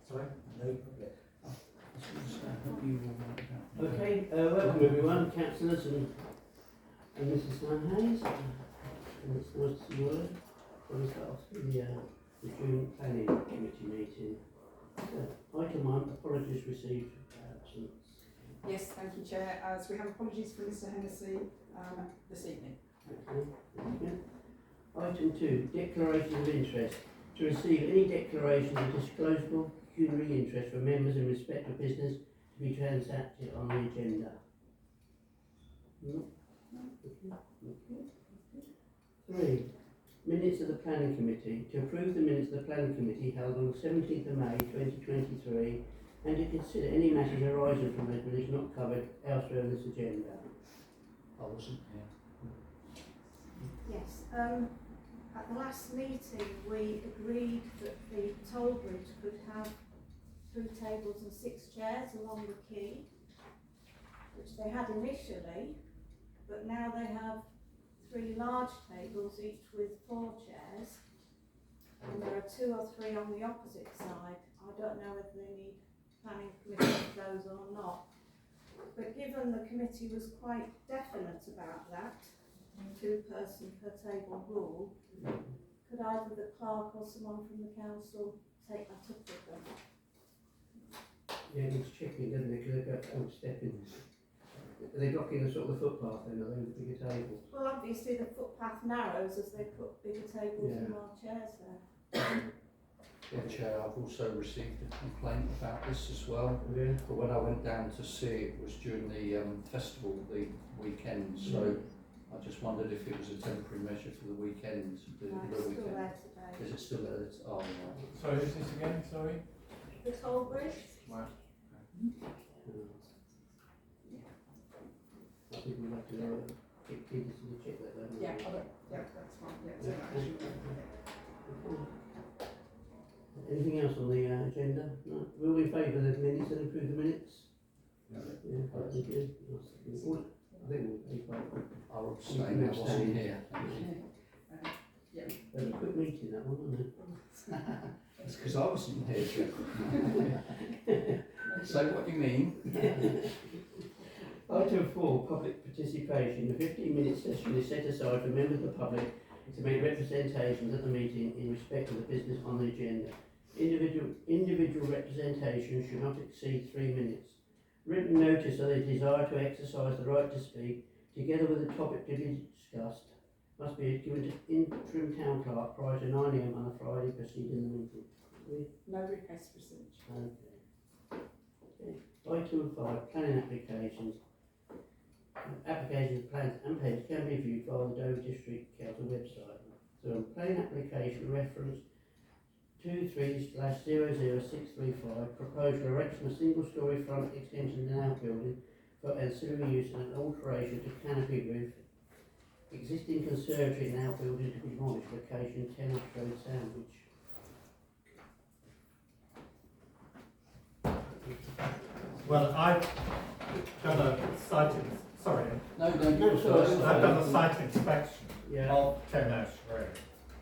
Sorry? No public. Okay, welcome everyone, councillors and Mrs. Hayes. And it's nice to see you all. We'll start off with the Joint Planning Committee meeting. So, item 1, apologies received for absence. Yes, thank you, Chair. So we have apologies for Mr Hennessy this evening. Okay, thank you. Item 2, declaration of interest. To receive any declaration of disclosable pecuniary interest from members in respect of business to be transacted on the agenda. No? Okay. 3. Minutes of the Planning Committee. To approve the minutes of the Planning Committee held on the 17th of May 2023 and to consider any matters arising from those minutes not covered elsewhere in this agenda. I wasn't here. Yes, at the last meeting we agreed that the toll bridge could have 3 tables and 6 chairs along the quay, which they had initially, but now they have 3 large tables, each with 4 chairs, and there are 2 or 3 on the opposite side. I don't know whether they need planning committee for those or not, but given the committee was quite definite about that 2-person per table rule, could either the clerk or someone from the council take that up with them? Yeah, it's checking, doesn't it? Because they've got stepping. Are they blocking the sort of the footpath then, are they, with bigger tables? Well, obviously the footpath narrows as they put bigger tables and more chairs there. Yeah, Chair, I've also received a complaint about this as well. Yeah. But when I went down to see it was during the festival, the weekend, so I just wondered if it was a temporary measure for the weekend. The No, it's still there today. Is it still there? Oh, right. Sorry, who's this again? Sorry. The toll bridge? Right. I think we'll have to get Peter to check that then. Yeah, that's fine. Yeah, so Okay. Anything else on the agenda? No? We're all in favour of the minutes and approve the minutes? Yeah. Yeah, thank you. I think we'll be fine. I'll abstain, I wasn't here. yeah. It was a quick meeting that one, wasn't it? It's because I wasn't here, Chair. Say what you mean. Item 4, public participation. The 15-minute session is set aside for members of the public to make representations at the meeting in respect of the business on the agenda. Individual representation should not exceed 3 minutes. Written notice of the desire to exercise the right to speak, together with the topic to be discussed, must be given to interim town clerk prior to 9 AM on a Friday preceding the meeting. No request for signature. Okay. Item 5, planning applications. Applications, plans and pages can be viewed via the Dover District Council website. So, planning application reference 23/00635, proposed erection of single-storey front extension and outbuilding for ancillary use and an alteration to canopy roof. Existing conservatory and outbuilding to be demolished. Location 10 Ash Road, Sandwich. Well, I've done a site. Sorry, No, sorry. I've done a site inspection Yeah. of 10 Ash Road,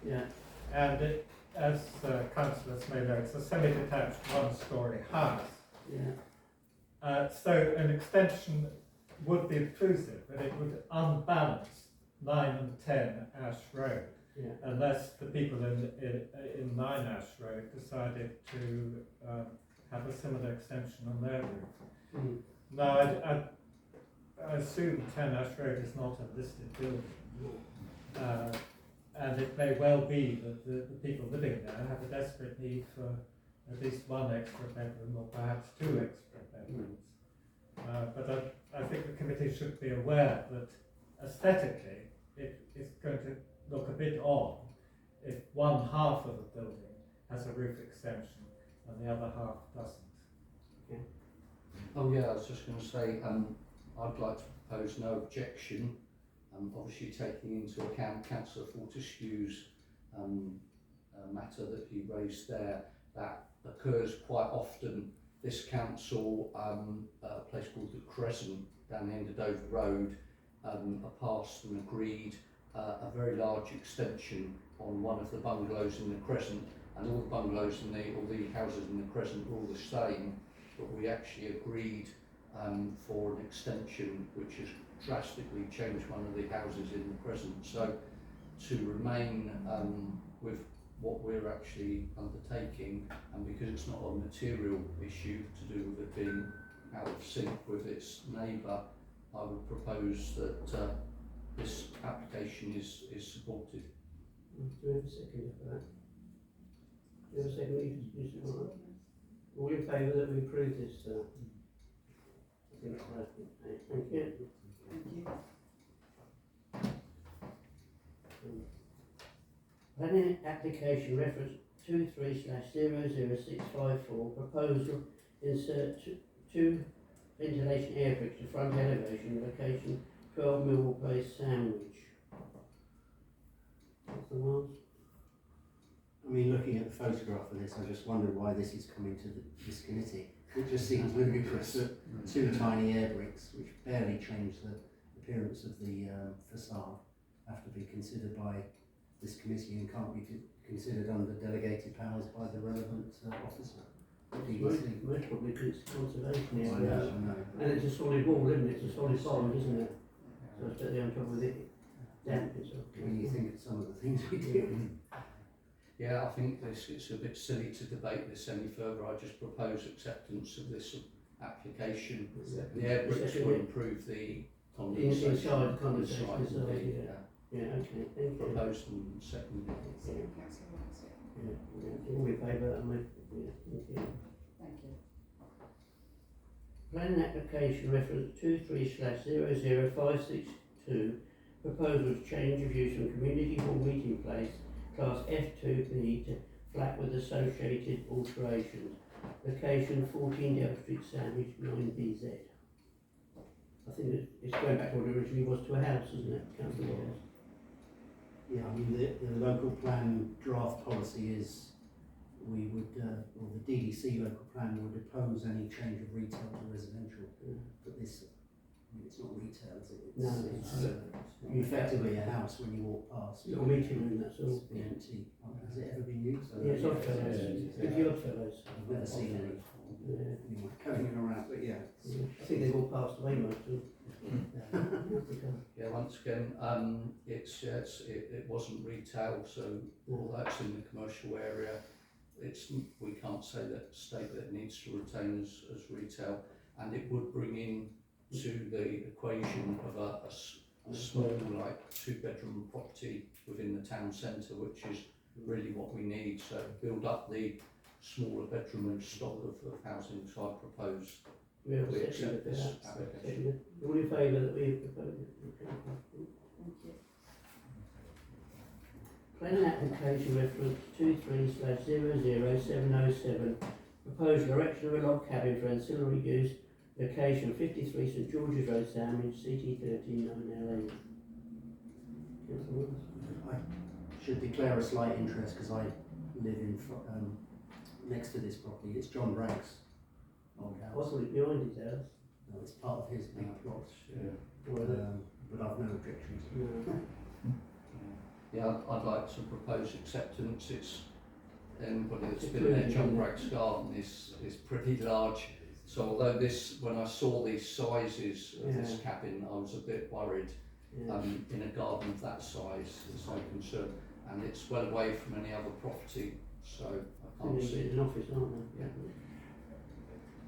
Yeah. and it, as councillors may know, it's a semi-detached 1-storey house. Yeah. So an extension would be obtrusive, but it would unbalance 9 and 10 Ash Road, Yeah. unless the people in 9 Ash Road decided to have a similar extension on their roof. Mm. Now, I assume 10 Ash Road is not a listed building, and it may well be that the people living there have a desperate need for at least 1 extra bedroom or perhaps 2 extra bedrooms. But I think the committee should be aware that aesthetically it's going to look a bit odd if 1/2 of the building has a roof extension and the other half doesn't. Oh yeah, I was just going to say, I'd like to propose no objection, obviously taking into account Councillor Fortescue's matter that he raised there. That occurs quite often. This council, a place called the Crescent down the end of Dover Road, passed and agreed a very large extension on one of the bungalows in the Crescent, and all the bungalows and all the houses in the Crescent were all the same, but we actually agreed for an extension which has drastically changed one of the houses in the Crescent. So to remain with what we're actually undertaking, and because it's not a material issue to do with it being out of sync with its neighbour, I would propose that this application is supported. Do we have a second for that? Do we have a second, Mr. Connor? All in favour that we approve this? I think that's right. Thank you. Thank you. Planning application reference 23/00654, proposal insert two ventilation air bricks to front elevation, location 12 Millwall Place, Sandwich. What's the ones? I mean, looking at the photograph of this, I just wondered why this is coming to this committee. It just seems ludicrous that two tiny air bricks, which barely change the appearance of the facade, have to be considered by this committee and can't be considered under delegated powers by the relevant officer. Most probably because it's conservation I area. know. And it's a solid wall, isn't it? It's a solid bond, isn't it? So it's better on top of it. Damp it. When you think of some of the things we do. Yeah, I think it's a bit silly to debate this any further. I just propose acceptance of this application. The air bricks will improve the condensation. Inside the condensation, inside, indeed, yeah. Yeah, okay, thank you. Proposed and seconded. Second, councillor Watts, yeah. Yeah, all in favour, yeah, thank you. Thank you. Planning application reference 23/00562, proposal to change of use from community hall meeting place, class F2B to flat with associated alterations. Location 14 Dell Street, Sandwich, 9BZ. I think it's going back to what it originally was to a house, isn't it, Councillor Wallace? Yeah, I mean, the local plan draft policy is we would, or the DDC local plan would oppose any change of retail to residential. But this, I mean, it's not retail, is it? No, It's effectively a house when you walk past. Little meeting room, that's all. It's empty. Has it ever been used? Yeah, it's Oddfellows. It's the Oddfellows. I've never seen any Yeah. going around, but yeah. I think they've all passed away, most of them. Yeah, once again, it wasn't retail, so although it's in the commercial area, we can't state that it needs to retain as retail, and it would bring in to the equation of a small, like 2-bedroom property within the town centre, which is really what we need. So build up the smaller bedroom stock of housing. So I propose We have we a accept second for this that. application. All in favour that we propose it? Thank you. Planning application reference 23/00707, proposed erection of a log cabin for ancillary use, location 53 St George's Road, Sandwich, CT 139LA. I should declare a slight interest because I live in next to this property. It's John Bragg's old house. What's it behind his house? No, it's part of his big plot. Or is it? But I've no objections. No. Yeah, I'd like to propose acceptance. It's anybody that's been there, John Bragg's garden is pretty large. So although when I saw these sizes of this cabin, I was a bit worried. Yeah. In a garden of that size, there's no concern, and it's well away from any other property, so I can't see. It's an office, aren't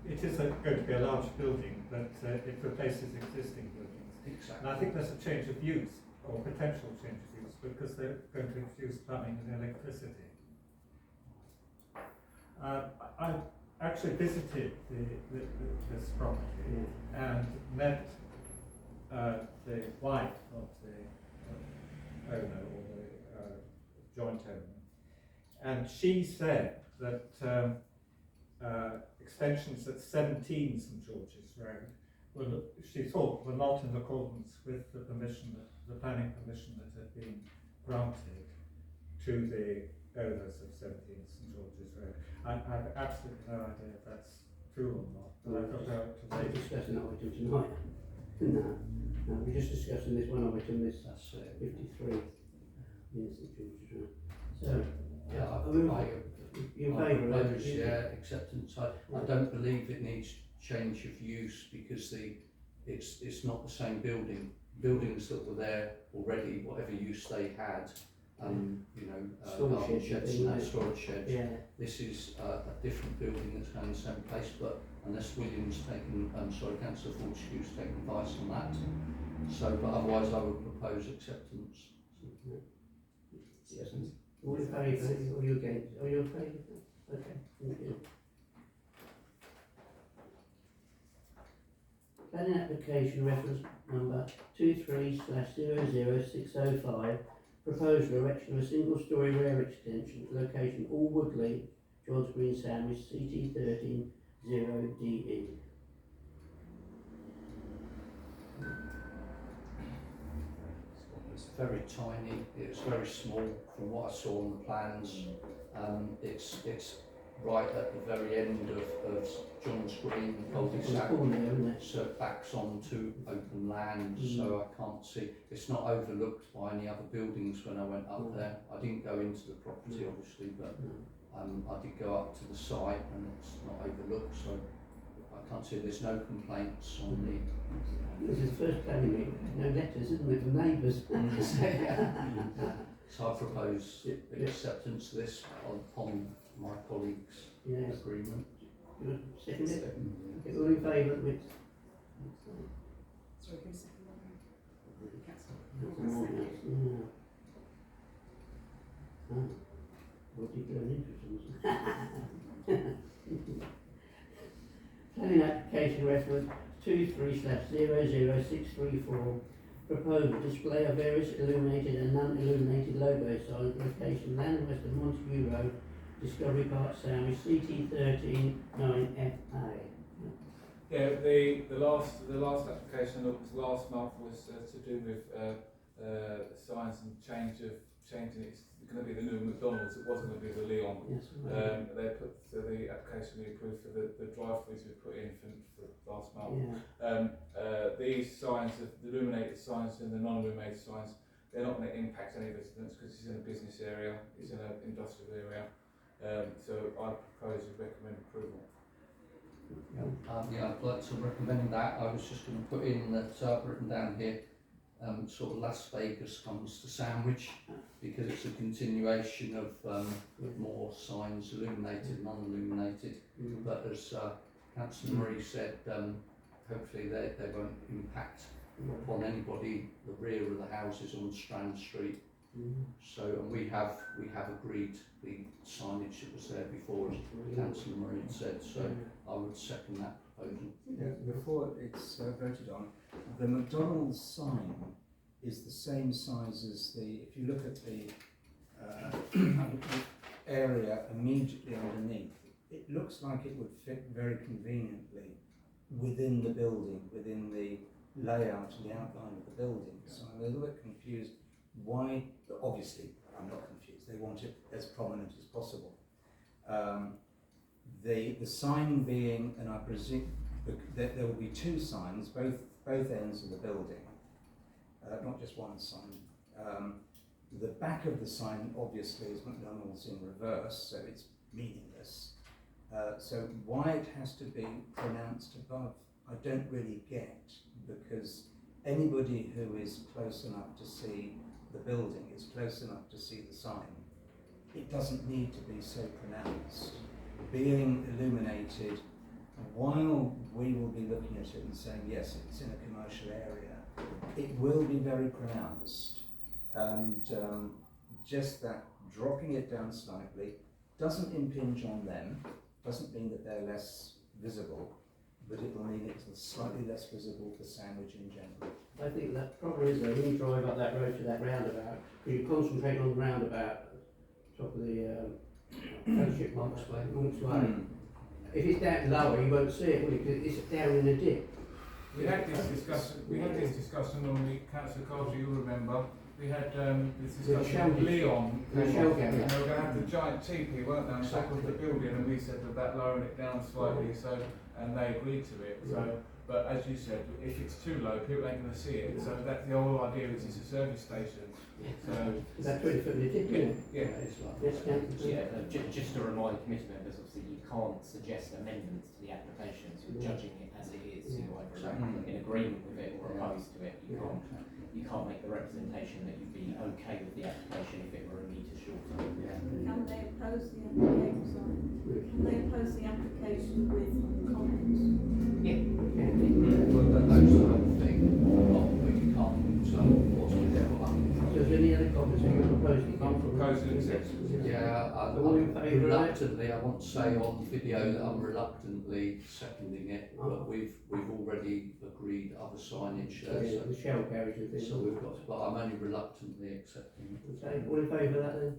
they? It is going to be a large building, but it replaces existing buildings. Exactly. And I think there's a change of use, or potential change of use, because they're going to introduce plumbing and electricity. I actually visited this property and met the wife of the owner, or the joint owner, and she said that extensions at 17 St George's Road she thought were not in accordance with the planning permission that had been granted to the owners of 17 St George's Road. I have absolutely no idea if that's true or not, but I thought I ought to We're say discussing that item tonight. No, we're just discussing this one item, this That's it. 53. Yes, St George's Road. So, Yeah, I mean, I You in I favour of propose, it? yeah, acceptance. I don't believe it needs change of use because it's not the same building. Buildings that were there already, whatever use they had, Storage garden sheds, sheds things and that, like- storage sheds. Yeah. This is a different building that's going in the same place, but unless William's taken, Councillor Fortescue's taken advice on that. So, but otherwise I would propose acceptance. Yes. All in favour, or you against? Are you in favour? Okay, thank you. Planning application reference number 23/00605, proposed erection of a single-storey rear extension, location All Woodley, Johns Green Sandwich, CT 130DE. It's very tiny, it's very small from what I saw on the plans. It's right at the very end of John's Green and cul-de-sac. So it backs onto open land, so I can't see, it's not overlooked by any other buildings when I went up there. I didn't go into the property obviously, but I did go up to the site and it's not overlooked, so I can't see, there's no complaints on the... This is the first planning meeting, no letters, isn't it, from neighbours? So I propose acceptance of this upon my colleagues' Yes. agreement. You want to second it? Okay, all in favour of it? Sorry, give me a second. That's more nice, yeah. Oh, what did you learn interesting? Planning application reference 23/00634, proposed display of various illuminated and non-illuminated logo signs, location Land West of Montague Road, Discovery Park Sandwich, CT 139FA. Yeah, the last application that was last month was to do with signs and changing it's going to be the new McDonald's, it wasn't going to be the Leon. Yes, They put the application we approved for the drive-throughs we put in for last month. yeah. These signs, the illuminated signs and the non-illuminated signs, they're not going to impact any residents because it's in a business area, it's in an industrial area. So I propose and recommend approval. Yeah, I'd like to recommend that. I was just going to put in that I've written down here, sort of Las Vegas comes to Sandwich, because it's a continuation of more signs, illuminated, non-illuminated. But as Councillor Marie said, hopefully they won't impact upon anybody, the rear of the houses on Strand Street. So, and we have agreed the signage that was there before, as Councillor Marie said, so I would second that proposal. Yeah, before it's voted on, the McDonald's sign is the same size as if you look at the area immediately underneath, it looks like it would fit very conveniently within the building, within the layout and the outline of the building. So I'm a little bit confused why, obviously I'm not confused, they want it as prominent as possible. The sign being, and I presume there will be two signs, both ends of the building, not just one sign. The back of the sign obviously is McDonald's in reverse, so it's meaningless. So why it has to be pronounced above, I don't really get, because anybody who is close enough to see the building is close enough to see the sign. It doesn't need to be so pronounced. Being illuminated, while we will be looking at it and saying, yes, it's in a commercial area, it will be very pronounced. And just that dropping it down slightly doesn't impinge on them, doesn't mean that they're less visible, but it will mean it's slightly less visible for Sandwich in general. I think that problem is though, when you drive up that road to that roundabout, because you concentrate on the roundabout, top of the Friendship Monks Way. If it's down lower, you won't see it, will you? Because it's down in a dip. We had this discussion on the Councillor Carter, you'll remember. We had this discussion with Leon. The shell gap. And they were going to have the giant teepee, weren't they, on top of the building, and we said that lowering it down slightly, so, and they agreed to it. So But as you said, if it's too low, people ain't going to see it. So that the whole idea is it's a service station. So Is that 20 foot legit, isn't it? yeah, It's like, Yes, councillor. Yeah, just to remind committee members, obviously you can't suggest amendments to the applications, you're judging it as it is, you're either in agreement with it or opposed to it. You can't make the representation that you'd be okay with the application if it were a metre shorter. Can they oppose the application, sorry? Can they oppose the application with comments? Well, those are the thing, but you can't, so what's the devil? So is there any other comments that you're proposing? I'm proposing acceptance. Yeah, All in favour of it? reluctantly, I want to say on video that I'm reluctantly seconding it, but we've already agreed other signage there, Yeah, the shell garage and things. so we've got, but I'm only reluctantly accepting it. Okay, all in favour of that then?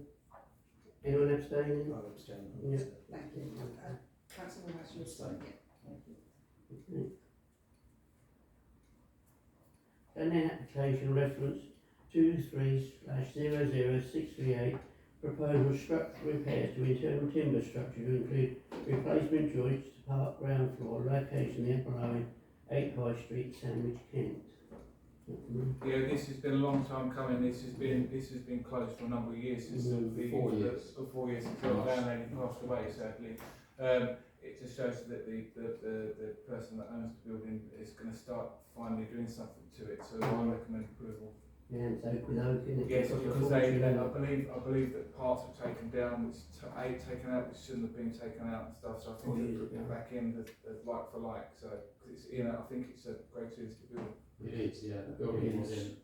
Anyone abstaining? I'll abstain. Yeah. Thank you. Councillor West, you're saying. Okay. And then application reference 23/00638, proposal structural repairs to internal timber structure to include replacement joists to park ground floor, location the upper line, 8 High Street, Sandwich, Kent. Yeah, this has been a long time coming. This has been closed for a number of years since the 4 years. 4 years since the landlady passed away, sadly. It just shows that the person that owns the building is going to start finally doing something to it. So I recommend approval. Yeah, it's oak with oak, isn't it? Yes, Cost a because fortune. I believe that parts were taken down, which taken out, which shouldn't have been taken out and stuff. So I think they put it back in as like for like. So 'cause it's, I think it's a great service to build. It is, yeah. The building was in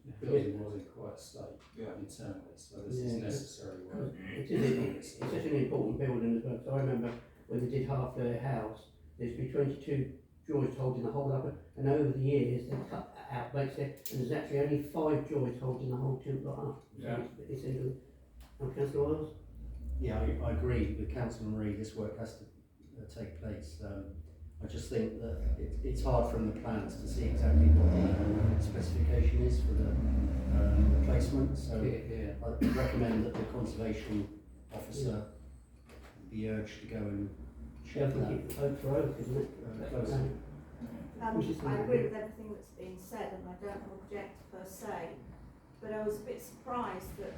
quite a state internally, so this is necessary work. It's such an important building as well, so I remember when they did half their house, there's been 22 joists holding the whole up, and over the years they've cut that out, makes it, and there's actually only 5 joists holding the whole timber up. Yeah. It's into, Councillor Wells? Yeah, I agree with Councillor Marie, this work has to take place. I just think that it's hard from the plans to see exactly what the specification is for the replacement, so I recommend that the conservation officer be urged to go and check that. Oak for oak, isn't it? Closer. I agree with everything that's been said and I don't object per se, but I was a bit surprised that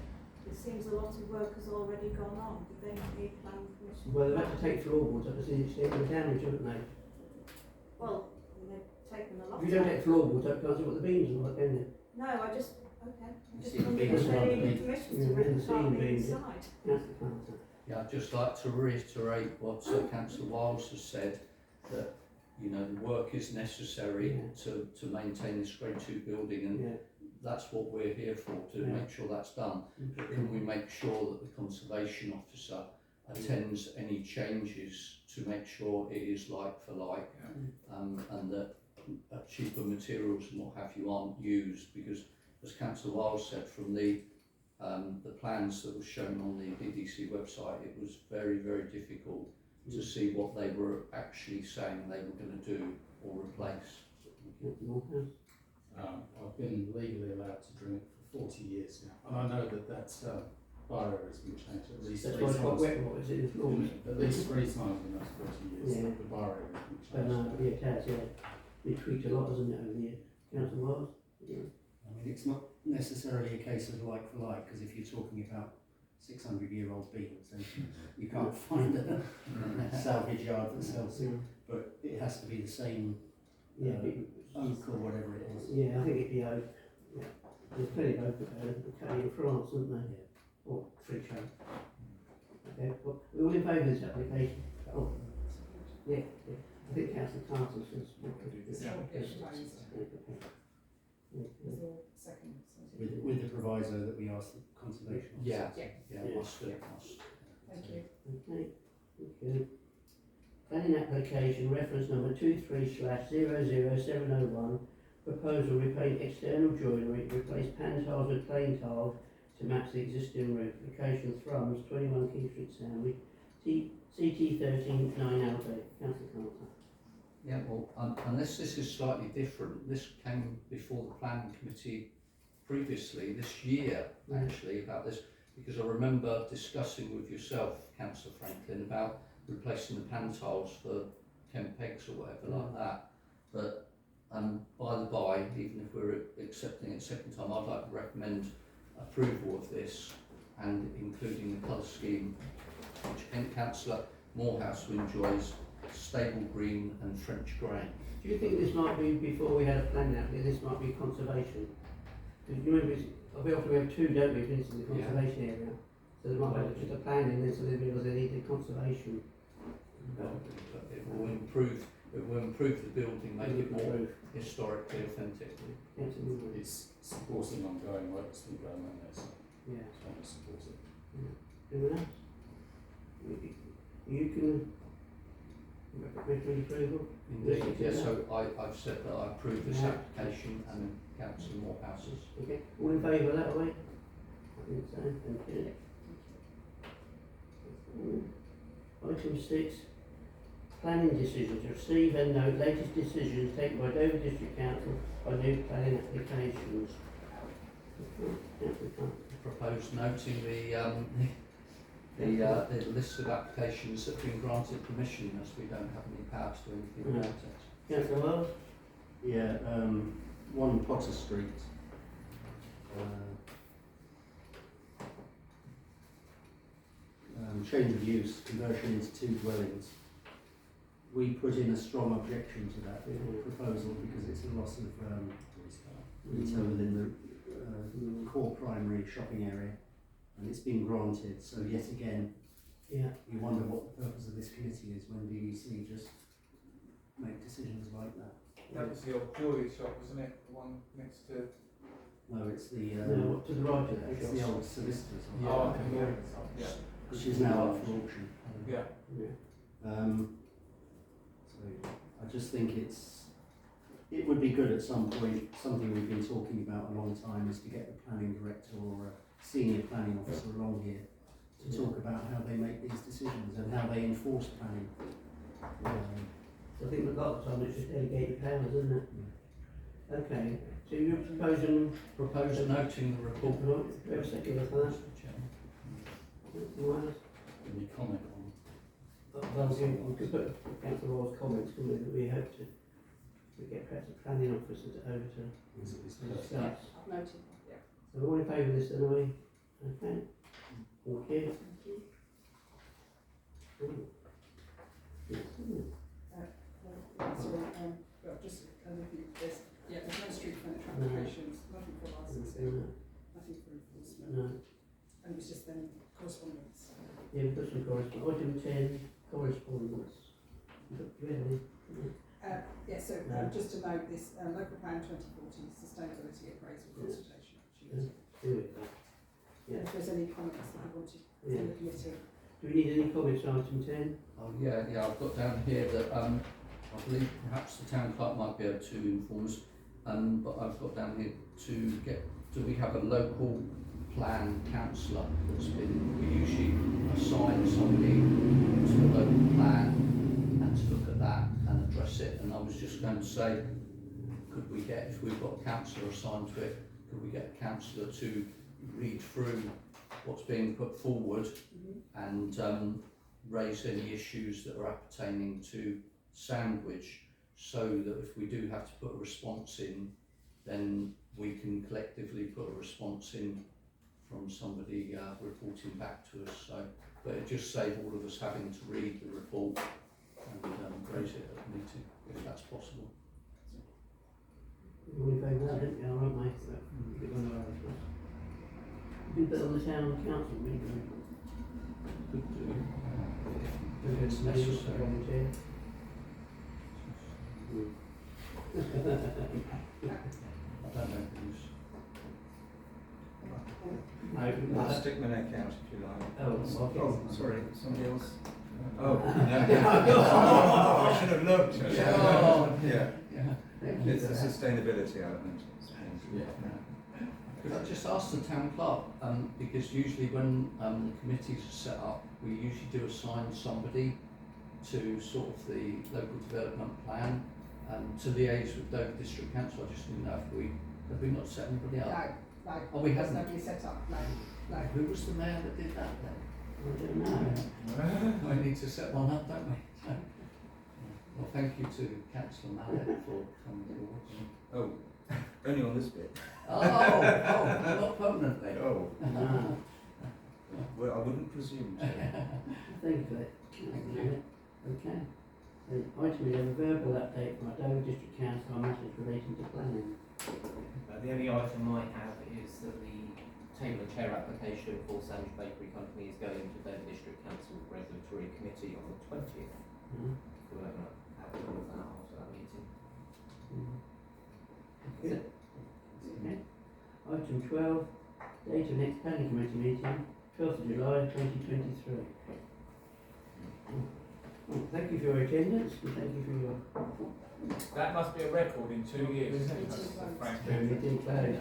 it seems a lot of work has already gone on. Did they not need planning permission? Well, they've had to take floorboards up to see the damage, haven't they? Well, they've taken a lot If you of don't get floorboards up, can't see what the beams are like, can you? No, I just see the wondered beams if they around the needed beam. permission Yeah, to rip the apart seam the beams, inside. Councillor Carter. Yeah, I'd just like to reiterate what Councillor Wiles has said, that, you know, the work is necessary to maintain this grade 2 building, and that's what we're here for, to make sure that's done. But can we make sure that the conservation officer attends any changes to make sure it is like for like, and that cheaper materials and what have you aren't used, because as Councillor Wiles said, from the plans that were shown on the DDC website, it was very, very difficult to see what they were actually saying they were going to do or replace. I've been legally allowed to drink for 40 years now, and I know that bar area has been changed at least That's three why it's quite times. wet, what is it, the floors? At least 3 times in those 40 years, Yeah. the bar area has been But changed. yeah, it has, been tweaked a lot, hasn't it, over the years? Councillor Wells? Yeah. I mean, it's not necessarily a case of like for like, because if you're talking about 600-year-old beams, then you can't find a salvage yard that sells it. But it has to be the same oak or whatever it is. Yeah, I think it'd be oak. Yeah. There's plenty of oak in France, isn't there? Yeah. Or tree shade. Okay, well, we're all in favour of this application? Oh, yeah. I think Councillor Carter says. With the proviso that we ask the conservation officer. Must do. Thank you. Okay. Planning application reference number 23/00701, proposal repaint external joinery, replace pan tiles with plain tiles to match the existing roof. Location Thrums, 21 King Street, Sandwich, CT 139LB. Councillor Carter. Yeah, well, unless this is slightly different, this came before the planning committee previously this year, actually, about this, because I remember discussing with yourself, Councillor Franklin, about replacing the pan tiles for 10 pegs or whatever like that. But by the by, even if we're accepting it second time, I'd like to recommend approval of this and including the colour scheme, which Councillor Morehouse enjoys, stable green and French grey. Do you think this might be, before we had a plan out here, this might be conservation? Because you remember, we often have two, don't we, for instance, the conservation area. So there might be just a plan in there, so they because they need the conservation. It will improve the building, make it more historically authentic. Absolutely. It's supporting ongoing work that's been going on there, so Yeah. it's trying to support it. Anyone else? You can recommend approval? Indeed, yes, so I've said that I approve this application and Councillor Morehouse's. Okay, all in favour of that, are we? I think so, thank you. Item 6, planning decisions. Receive and note latest decisions taken by Dover District Council on new planning applications. Propose noting the list of applications that have been granted permission, as we don't have any power to do anything about it. Councillor Wells? Yeah, 1 Potter Street. Change of use, conversion into 2 dwellings. We put in a strong objection to that proposal because it's a loss of retail within the core primary shopping area, and it's been granted. So yet again, you wonder what the purpose of this committee is when BBC just make decisions like that. That was the old jewellery shop, wasn't it? The one next to. No, it's the No, to the right of that it's shop. the old solicitors, Oh, okay, yeah. which is now up for auction. Yeah. So I just think it would be good at some point, something we've been talking about a long time, is to get the planning director or a senior planning officer along here to talk about how they make these decisions and how they enforce planning. So I think we've got some, it's just delegated powers, isn't it? Okay, so you're proposing, Propose noting the report. right, do we have a second for that? Right. Any comment on? Well, we could put Councillor Roy's comments, couldn't we, that we hope to get perhaps a planning officer over to discuss. I've noted, yeah. So we're all in favour of this then, are we? Okay. Thank you. Well, just there's no street furniture applications, nothing for licensing, nothing for enforcement, No. and it was just then correspondence. Yeah, we've got some correspondence. Item 10, correspondence. Really? So just to note this, local plan 2040 sustainability appraisal consultation opportunity. Do it. Yeah. If there's any comments that you wanted from the committee. Do we need any comments on item 10? Oh yeah, I've got down here that I believe perhaps the town clerk might be able to inform us, but I've got down here do we have a local plan councillor that's been, we usually assign somebody to a local plan and to look at that and address it, and I was just going to say, could we get, if we've got a councillor assigned to it, could we get a councillor to read through what's being put forward and raise any issues that are appertaining to Sandwich, so that if we do have to put a response in, then we can collectively put a response in from somebody reporting back to us. So, but it just saves all of us having to read the report and raise it at the meeting, if that's possible. We're all in favour of that, didn't we? All right, mate. You can put on the town council meeting. Could do, if it's necessary. Volunteer. I don't know who's. I'll stick my neck out if you like. Oh, okay. Oh, sorry, somebody else? Oh, no. I should have looked. Yeah. It's a sustainability element. Could I just ask the town clerk, because usually when the committees are set up, we usually do assign somebody to sort of the local development plan to liaise with Dover District Council. I just didn't know if have we not set anybody up? No, Oh, we there's haven't. nobody set up, no. Who was the mayor that did that then? I don't know. We need to set one up, don't we? So, well, thank you to Councillor Mallet for coming forward. Oh, only on this bit. Oh, not permanently. Oh, No, well, I wouldn't presume to. thank you for that. Okay. Item 11, verbal update from our Dover District Council on matters relating to planning. The only item I have is that the table and chair application for Sandwich Bakery Company is going to Dover District Council Regulatory Committee on the 20th. Mm. We'll have all of that after that meeting. Good. Okay. Item 12, date of next planning committee meeting, 12th of July 2023. Well, thank you for your attendance and thank you for your That must be a record in 2 years. Frank. meeting closed.